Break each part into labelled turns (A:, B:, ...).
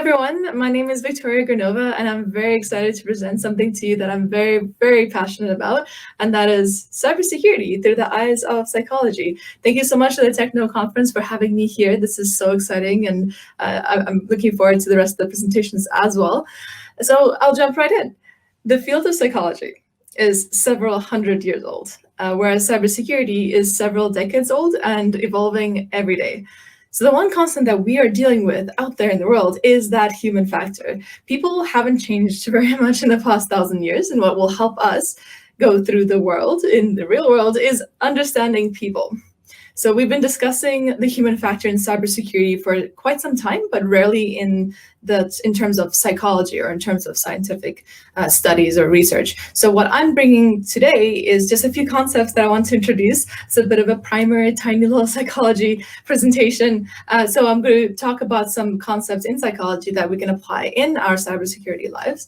A: everyone, my name is Victoria Granova, and I'm very excited to present something to you that I'm very, very passionate about, and that is cybersecurity through the eyes of psychology. Thank you so much to the Techno Conference for having me here. This is so exciting, and I'm looking forward to the rest of the presentations as well. So I'll jump right in. The field of psychology is several hundred years old, whereas cybersecurity is several decades old and evolving every day. So the one constant that we are dealing with out there in the world is that human factor. People haven't changed very much in the past 1,000 years, and what will help us go through the world, in the real world, is understanding people. So we've been discussing the human factor in cybersecurity for quite some time, but rarely in terms of psychology or in terms of scientific studies or research. So what I'm bringing today is just a few concepts that I want to introduce. It's a bit of a primer, tiny little psychology presentation. So I'm going to talk about some concepts in psychology that we can apply in our cybersecurity lives.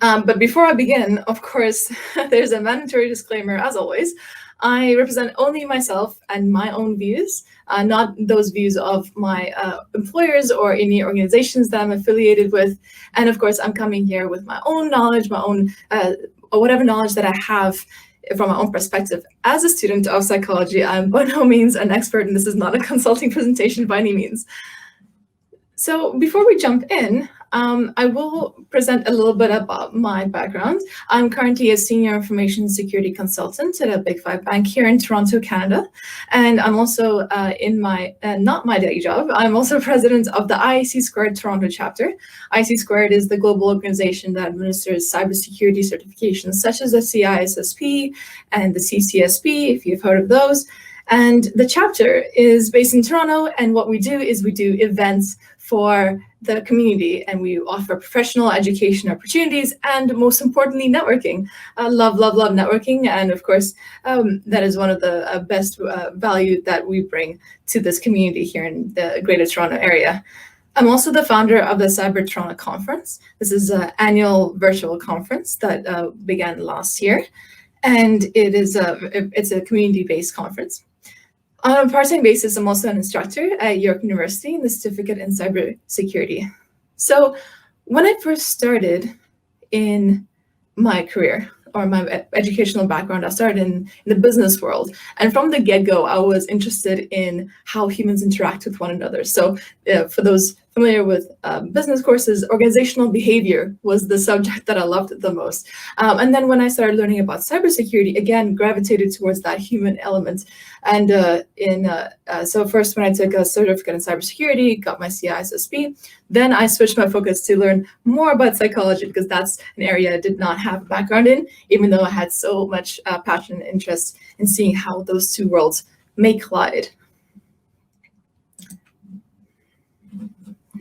A: But before I begin, of course, there's a mandatory disclaimer, as always. I represent only myself and my own views, not those views of my employers or any organizations that I'm affiliated with. And of course, I'm coming here with my own knowledge, my own whatever knowledge that I have from my own perspective. As a student of psychology, I'm by no means an expert, and this is not a consulting presentation by any means. So before we jump in, I will present a little bit about my background. I'm currently a senior information security consultant at a Big Five bank here in Toronto, Canada. And I'm also in my, not my day job, I'm also president of the IAC Squared Toronto chapter. IAC Squared is the global organization that administers cybersecurity certifications such as the CISSP and the CCSP, if you've heard of those. And the chapter is based in Toronto, and what we do is we do events for the community, and we offer professional education opportunities and, most importantly, networking. Love networking, and of course, that is one of the best value that we bring to this community here in the Greater Toronto area. I'm also the founder of the Cyber Toronto Conference. This is an annual virtual conference that began last year, and it's a community-based conference. On a part-time basis, I'm also an instructor at York University in the certificate in cybersecurity. So when I first started in my career or my educational background, I started in the business world. And from the get-go, I was interested in how humans interact with one another. So for those familiar with business courses, organizational behavior was the subject that I loved the most. And then when I started learning about cybersecurity, again, gravitated towards that human element. And so first when I took a certificate in cybersecurity, got my CISSP, then I switched my focus to learn more about psychology, because that's an area I did not have a background in, even though I had so much passion and interest in seeing how those two worlds may collide.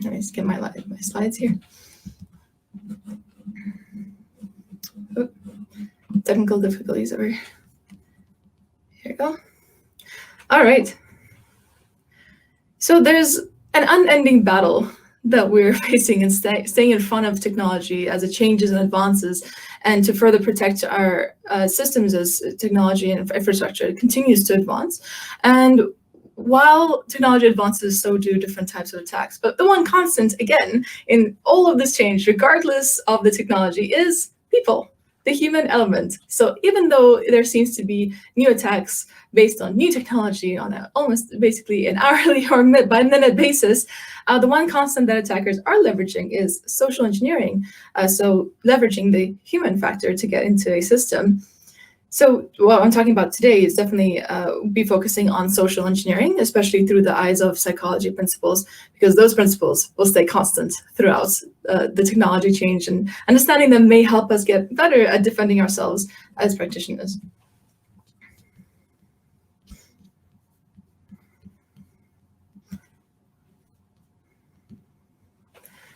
A: Let me just get my slides here. Oh, technical difficulties over here. Here we go. All right. So there's an unending battle that we're facing in staying in front of technology as it changes and advances, and to further protect our systems as technology and infrastructure continues to advance. And while technology advances, so do different types of attacks. But the one constant, again, in all of this change, regardless of the technology, is people, the human element. So even though there seems to be new attacks based on new technology on almost basically an hourly or by minute basis, the one constant that attackers are leveraging is social engineering. So leveraging the human factor to get into a system. So what I'm talking about today is definitely be focusing on social engineering, especially through the eyes of psychology principles, because those principles will stay constant throughout the technology change, and understanding them may help us get better at defending ourselves as practitioners.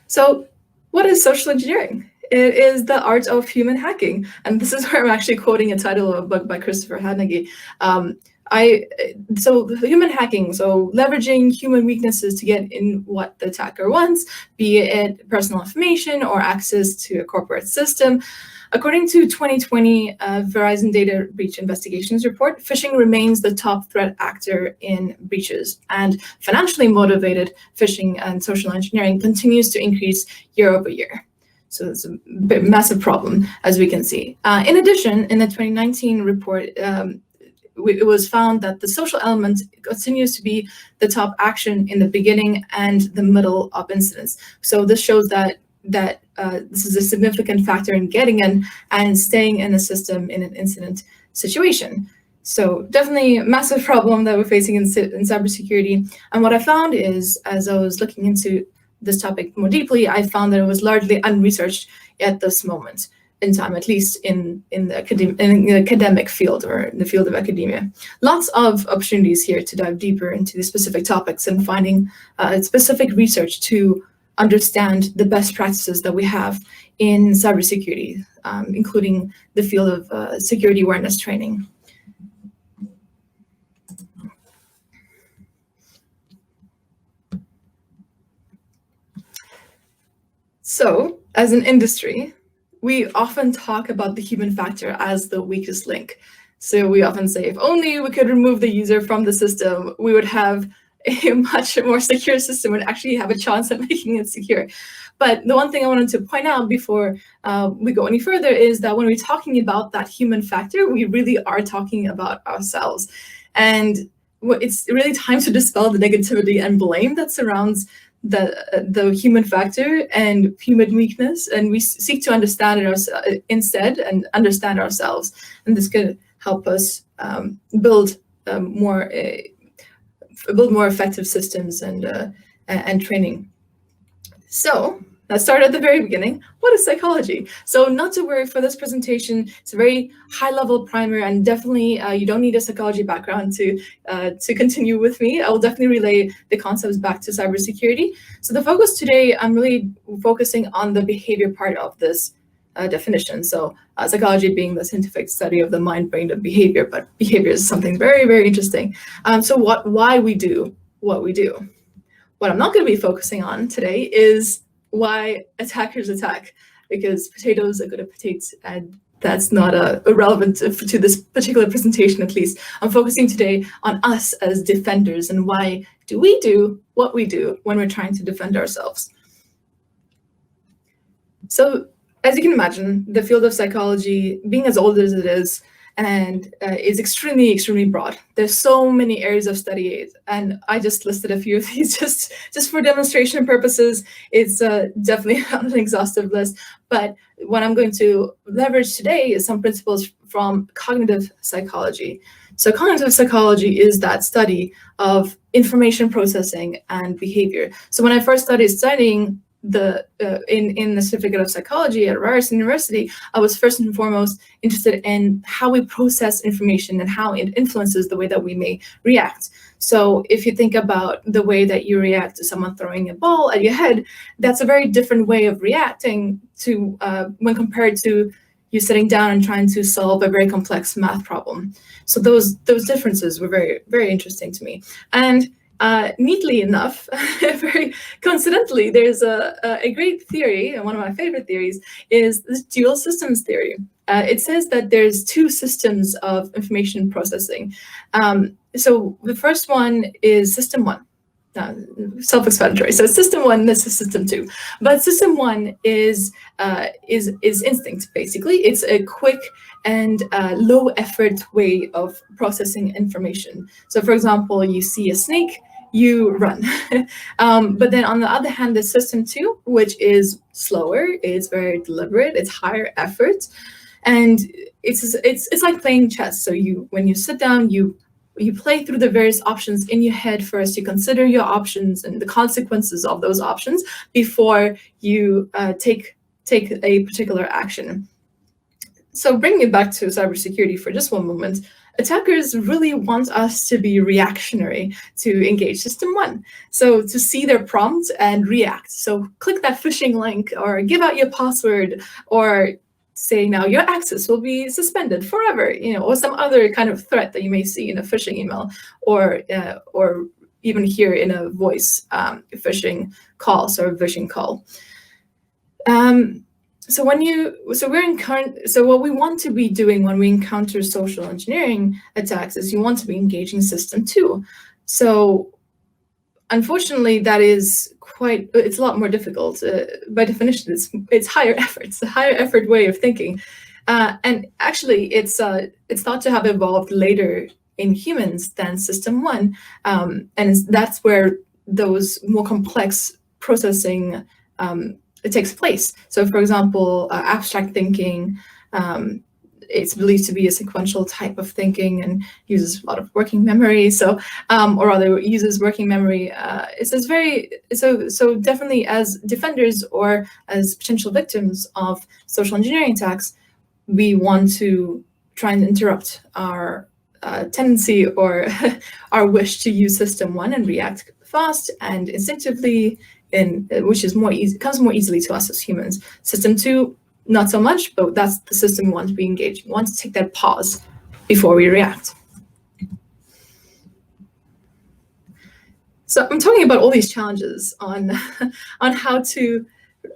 A: So what is social engineering? It is the art of human hacking. And this is where I'm actually quoting a title of a book by Christopher Hannigy. So human hacking, so leveraging human weaknesses to get in what the attacker wants, be it personal information or access to a corporate system. According to 2020 Verizon Data Breach Investigations report, phishing remains the top threat actor in breaches, and financially motivated phishing and social engineering continues to increase year over year. So it's a massive problem, as we can see. In addition, in the 2019 report, it was found that the social element continues to be the top action in the beginning and the middle of incidents. So this shows that this is a significant factor in getting in and staying in the system in an incident situation. So definitely a massive problem that we're facing in cybersecurity. And what I found is, as I was looking into this topic more deeply, I found that it was largely unresearched at this moment in time, at least in the academic field or in the field of academia. Lots of opportunities here to dive deeper into the specific topics and finding specific research to understand the best practices that we have in cybersecurity, including the field of security awareness training. So, as an industry, we often talk about the human factor as the weakest link. So we often say, if only we could remove the user from the system, we would have a much more secure system and actually have a chance at making it secure. But the one thing I wanted to point out before we go any further is that when we're talking about that human factor, we really are talking about ourselves. And it's really time to dispel the negativity and blame that surrounds the human factor and human weakness, and we seek to understand it instead and understand ourselves. And this could help us build more effective systems and training. So let's start at the very beginning. What is psychology? So not to worry, for this presentation, it's a very high-level primer, and definitely you don't need a psychology background to continue with me. I will definitely relay the concepts back to cybersecurity. So the focus today, I'm really focusing on the behavior part of this definition. So psychology being the scientific study of the mind, brain, of behavior, but behavior is something very, very interesting. So why we do what we do. What I'm not going to be focusing on today is why attackers attack, because potatoes are good at potatoes, and that's not irrelevant to this particular presentation, at least. I'm focusing today on us as defenders and why do we do what we do when we're trying to defend ourselves. So as you can imagine, the field of psychology, being as old as it is, and is extremely, extremely broad. There's so many areas of study, and I just listed a few of these just for demonstration purposes. It's definitely not an exhaustive list, but what I'm going to leverage today is some principles from cognitive psychology. So cognitive psychology is that study of information processing and behavior. So when I first started studying in the certificate of psychology at Ryerson University, I was first and foremost interested in how we process information and how it influences the way that we may react. So if you think about the way that you react to someone throwing a ball at your head, that's a very different way of reacting to when compared to you sitting down and trying to solve a very complex math problem. So those differences were very, very interesting to me. And neatly enough, very coincidentally, there's a great theory, and one of my favorite theories is the dual systems theory. It says that there's two systems of information processing. So the first one is system one. Self-explanatory. So system one, this is system two. But system one is instinct, basically. It's a quick and low effort way of processing information. So for example, you see a snake, you run. But then on the other hand, the system two, which is slower, it's very deliberate, it's higher effort. And it's like playing chess. So when you sit down, you play through the various options in your head first. You consider your options and the consequences of those options before you take a particular action. So bringing it back to cybersecurity for just one moment, attackers really want us to be reactionary to engage system one. So to see their prompt and react. So click that phishing link or give out your password or say now your access will be suspended forever, or some other kind of threat that you may see in a phishing email or even hear in a voice phishing call, so a phishing call. So what we want to be doing when we encounter social engineering attacks is you want to be engaging system 2. So unfortunately, that is it's a lot more difficult. By definition, it's higher effort. It's a higher effort way of thinking. And actually, it's thought to have evolved later in humans than system 1. And that's where those more complex processing it takes place. So for example, abstract thinking, it's believed to be a sequential type of thinking and uses a lot of working memory. So, or rather uses working memory. So definitely as defenders or as potential victims of social engineering attacks, we want to try and interrupt our tendency or our wish to use system 1 and react fast and instinctively, which is comes more easily to us as humans. System 2, not so much, but that's the system we want to be engaged. We want to take that pause before we react. So I'm talking about all these challenges on how to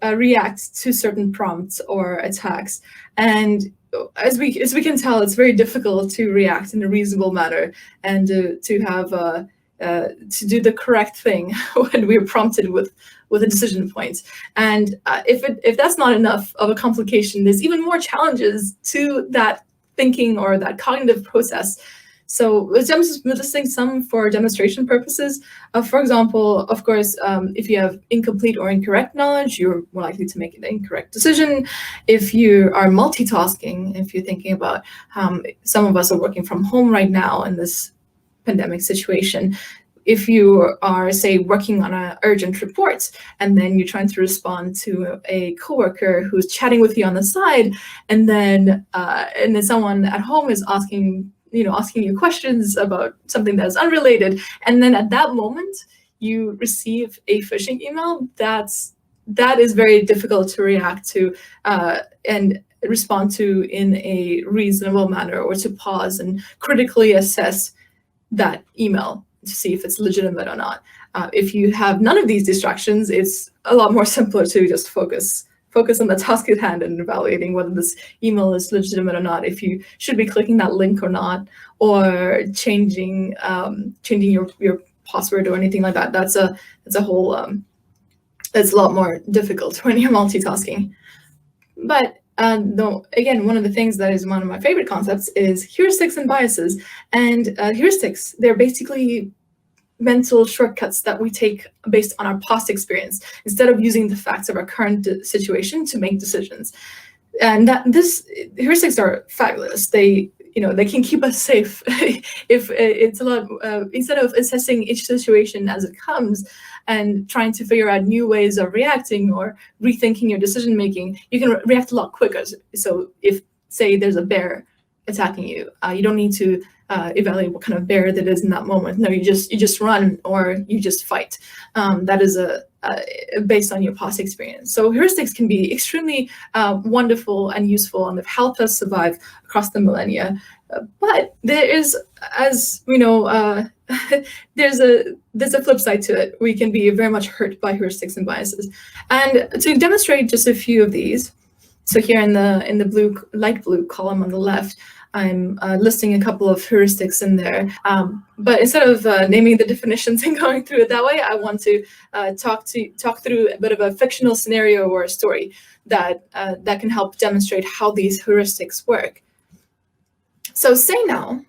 A: react to certain prompts or attacks, and as we can tell, it's very difficult to react in a reasonable manner and to have to do the correct thing when we're prompted with a decision point. And if that's not enough of a complication, there's even more challenges to that thinking or that cognitive process. So we're just listing some for demonstration purposes. For example, of course, if you have incomplete or incorrect knowledge, you're more likely to make an incorrect decision. If you are multitasking, if you're thinking about some of us are working from home right now in this pandemic situation, if you are, say, working on an urgent report and then you're trying to respond to a coworker who's chatting with you on the side, and then someone at home is asking you questions about something that's unrelated, and then at that moment you receive a phishing email, that is very difficult to react to and respond to in a reasonable manner, or to pause and critically assess that email to see if it's legitimate or not. If you have none of these distractions, it's a lot more simpler to just focus on the task at hand and evaluating whether this email is legitimate or not, if you should be clicking that link or not, or changing your password or anything like that. That's a whole it's a lot more difficult when you're multitasking. But though, again, one of the things that is one of my favorite concepts is heuristics and biases. And heuristics, they're basically mental shortcuts that we take based on our past experience, instead of using the facts of our current situation to make decisions. And heuristics are fabulous. They can keep us safe. If it's a lot, instead of assessing each situation as it comes and trying to figure out new ways of reacting or rethinking your decision making, you can react a lot quicker. So if, say, there's a bear attacking you, you don't need to evaluate what kind of bear that is in that moment. No, you just run or you just fight. That is based on your past experience. So heuristics can be extremely wonderful and useful, and they've helped us survive across the millennia. But there is, as we know, there's a flip side to it. We can be very much hurt by heuristics and biases. And to demonstrate just a few of these, so here in the light blue column on the left, I'm listing a couple of heuristics in there, but instead of naming the definitions and going through it that way, I want to talk through a bit of a fictional scenario or a story that can help demonstrate how these heuristics work. So say now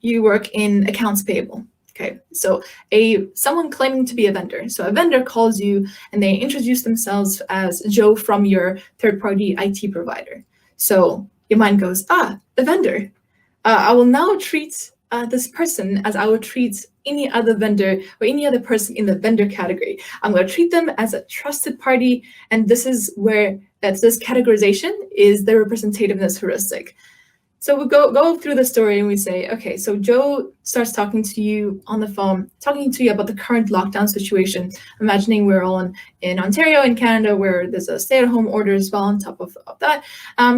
A: you work in accounts payable. Okay, so someone claiming to be a vendor. So a vendor calls you and they introduce themselves as Joe from your third-party IT provider. So your mind goes, a vendor. I will now treat this person as I would treat any other vendor or any other person in the vendor category. I'm going to treat them as a trusted party, and this is where this categorization is the representativeness heuristic. So we go through the story and we say, okay, so Joe starts talking to you on the phone, talking to you about the current lockdown situation, imagining we're all in Ontario in Canada, where there's a stay-at-home order as well on top of that.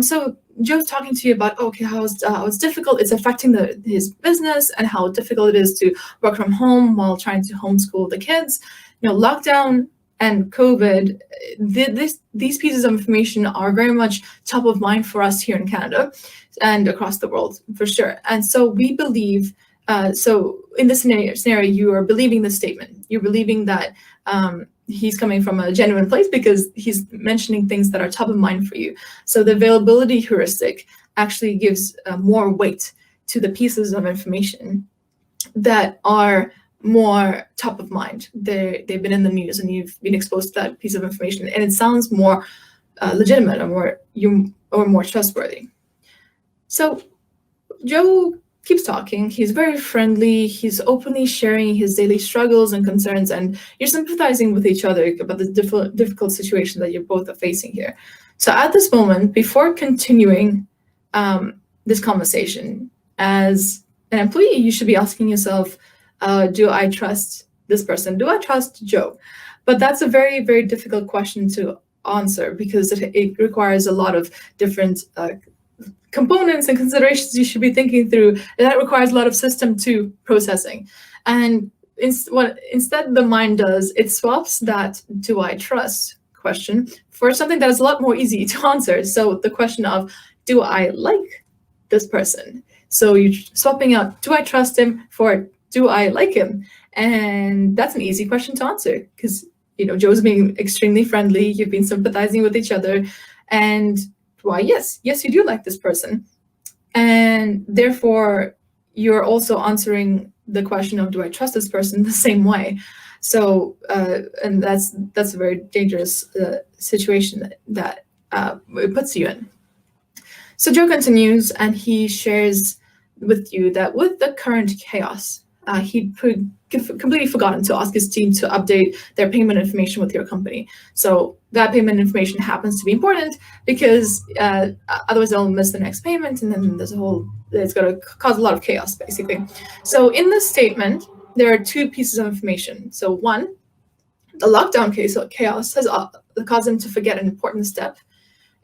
A: So Joe's talking to you about, okay, how it's difficult, it's affecting his business, and how difficult it is to work from home while trying to homeschool the kids. Lockdown and COVID, these pieces of information are very much top of mind for us here in Canada and across the world, for sure. And so we believe, so in this scenario, you are believing this statement. You're believing that he's coming from a genuine place because he's mentioning things that are top of mind for you. So the availability heuristic actually gives more weight to the pieces of information that are more top of mind. They've been in the news and you've been exposed to that piece of information, and it sounds more legitimate or more trustworthy. So Joe keeps talking. He's very friendly. He's openly sharing his daily struggles and concerns, and you're sympathizing with each other about the difficult situation that you both are facing here. So at this moment, before continuing this conversation, as an employee, you should be asking yourself, do I trust this person? Do I trust Joe? But that's a very, very difficult question to answer because it requires a lot of different components and considerations you should be thinking through. And that requires a lot of system 2 processing. And what instead the mind does, it swaps that do I trust question for something that is a lot more easy to answer. So the question of, do I like this person? So you're swapping out, do I trust him for, do I like him? And that's an easy question to answer because, Joe's being extremely friendly. You've been sympathizing with each other. And why, yes, you do like this person. And therefore, you're also answering the question of, do I trust this person the same way? So, and that's a very dangerous situation that it puts you in. So Joe continues, and he shares with you that with the current chaos, he'd completely forgotten to ask his team to update their payment information with your company. So that payment information happens to be important because otherwise they'll miss the next payment, and then it's going to cause a lot of chaos, basically. So in this statement, there are 2 pieces of information. So one, the lockdown chaos has caused him to forget an important step,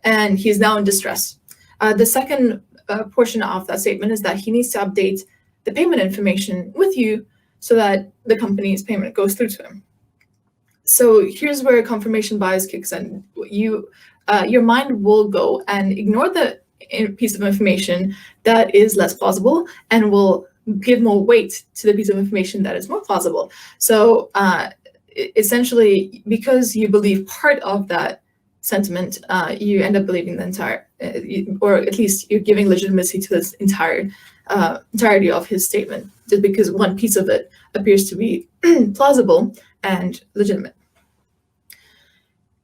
A: and he's now in distress. The second portion of that statement is that he needs to update the payment information with you so that the company's payment goes through to him. So here's where confirmation bias kicks in. Your mind will go and ignore the piece of information that is less plausible and will give more weight to the piece of information that is more plausible. So essentially, because you believe part of that sentiment, you end up believing the entire, or at least you're giving legitimacy to this entirety of his statement, just because one piece of it appears to be plausible and legitimate.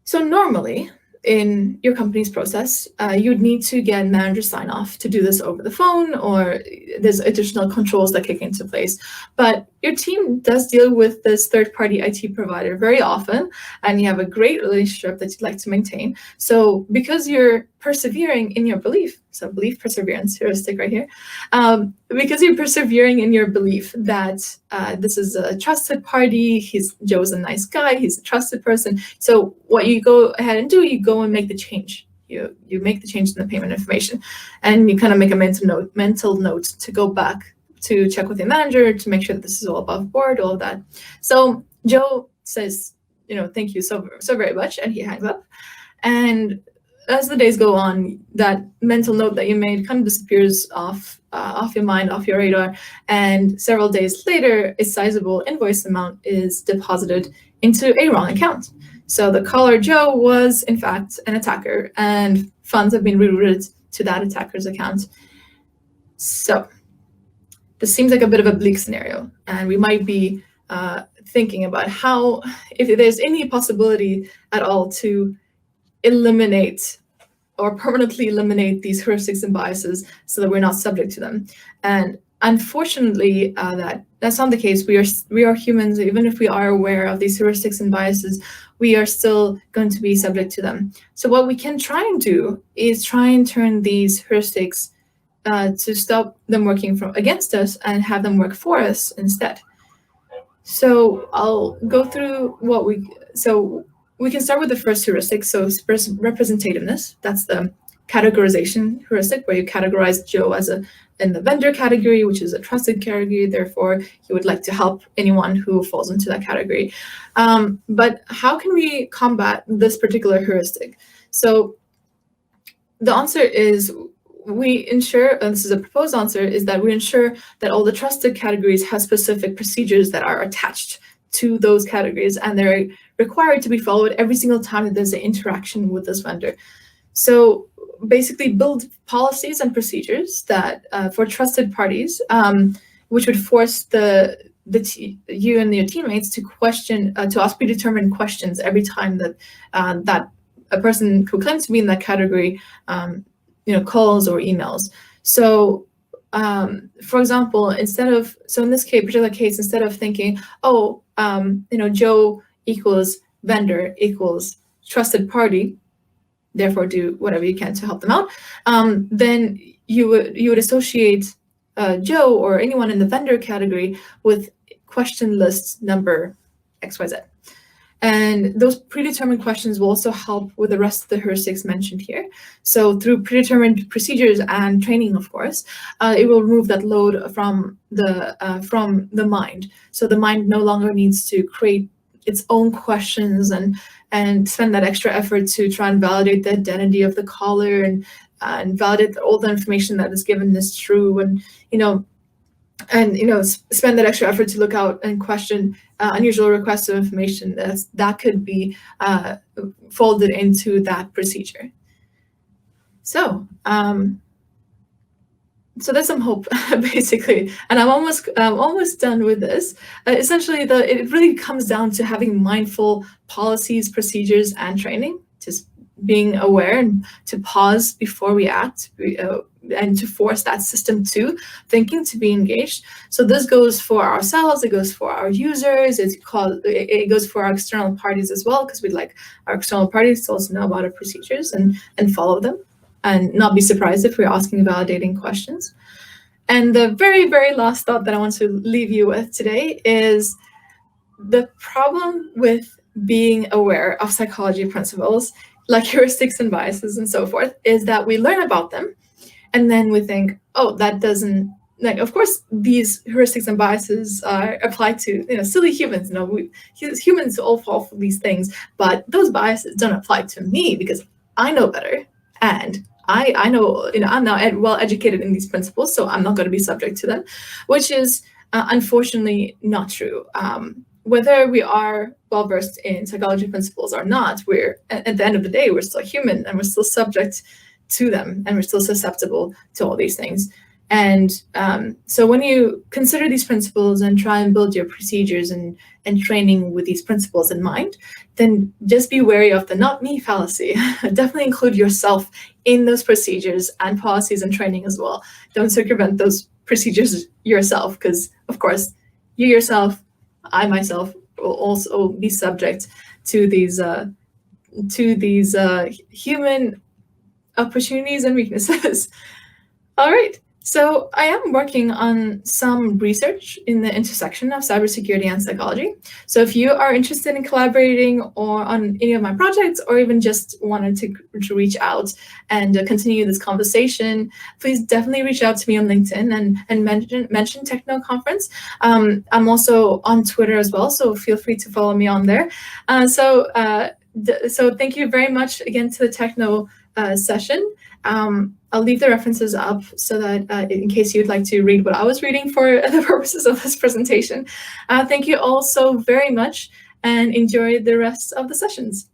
A: So normally, in your company's process, you'd need to get manager sign-off to do this over the phone, or there's additional controls that kick into place. But your team does deal with this third-party IT provider very often, and you have a great relationship that you'd like to maintain. So because you're persevering in your belief, so belief perseverance heuristic right here, because you're persevering in your belief that this is a trusted party, Joe's a nice guy, he's a trusted person. So what you go ahead and do, you go and make the change. You make the change in the payment information, and you kind of make a mental note to go back to check with your manager to make sure that this is all above board, all of that. So Joe says, thank you so very much, and he hangs up. And as the days go on, that mental note that you made kind of disappears off your mind, off your radar, and several days later, a sizable invoice amount is deposited into a wrong account. So the caller Joe was, in fact, an attacker, and funds have been rerouted to that attacker's account. So this seems like a bit of a bleak scenario, and we might be thinking about how, if there's any possibility at all to eliminate or permanently eliminate these heuristics and biases so that we're not subject to them. And unfortunately, that's not the case. We are humans. Even if we are aware of these heuristics and biases, we are still going to be subject to them. So what we can try and do is try and turn these heuristics to stop them working against us and have them work for us instead. So I'll go through we can start with the first heuristic. So representativeness, that's the categorization heuristic, where you categorize Joe as in the vendor category, which is a trusted category. Therefore, you would like to help anyone who falls into that category. But how can we combat this particular heuristic? So the answer is we ensure, and this is a proposed answer, is that we ensure that all the trusted categories have specific procedures that are attached to those categories, and they're required to be followed every single time that there's an interaction with this vendor. So basically build policies and procedures that for trusted parties, which would force you and your teammates to question, to ask predetermined questions every time that that a person who claims to be in that category calls or emails. So for example, in this particular case, instead of thinking, Joe equals vendor equals trusted party, therefore do whatever you can to help them out, then you would associate Joe or anyone in the vendor category with question list number XYZ. And those predetermined questions will also help with the rest of the heuristics mentioned here. So through predetermined procedures and training, of course, it will remove that load from the mind. So the mind no longer needs to create its own questions and spend that extra effort to try and validate the identity of the caller and validate that all the information that is given is true, and spend that extra effort to look out and question unusual requests of information that could be folded into that procedure. So there's some hope, basically, and I'm almost done with this. Essentially, it really comes down to having mindful policies, procedures, and training. Just being aware and to pause before we act, and to force that system to thinking to be engaged. So this goes for ourselves, it goes for our users, it goes for our external parties as well, because we'd like our external parties to also know about our procedures and follow them, and not be surprised if we're asking validating questions. And the very, very last thought that I want to leave you with today is the problem with being aware of psychology principles, like heuristics and biases and so forth, is that we learn about them and then we think, oh, that doesn't, of course, these heuristics and biases are applied to, silly humans. Humans all fall for these things, but those biases don't apply to me because I know better. And I know, I'm now well educated in these principles, so I'm not going to be subject to them, which is unfortunately not true. Whether we are well-versed in psychology principles or not, at the end of the day, we're still human and we're still subject to them, and we're still susceptible to all these things. And so when you consider these principles and try and build your procedures and training with these principles in mind, then just be wary of the not me fallacy. Definitely include yourself in those procedures and policies and training as well. Don't circumvent those procedures yourself, because of course, you yourself, I myself, will also be subject to these human opportunities and weaknesses. All right. So I am working on some research in the intersection of cybersecurity and psychology. So if you are interested in collaborating or on any of my projects, or even just wanted to reach out and continue this conversation, please definitely reach out to me on LinkedIn and mention Techno Conference. I'm also on Twitter as well, so feel free to follow me on there. So thank you very much again to the Techno session. I'll leave the references up so that in case you'd like to read what I was reading for the purposes of this presentation. Thank you all so very much, and enjoy the rest of the sessions.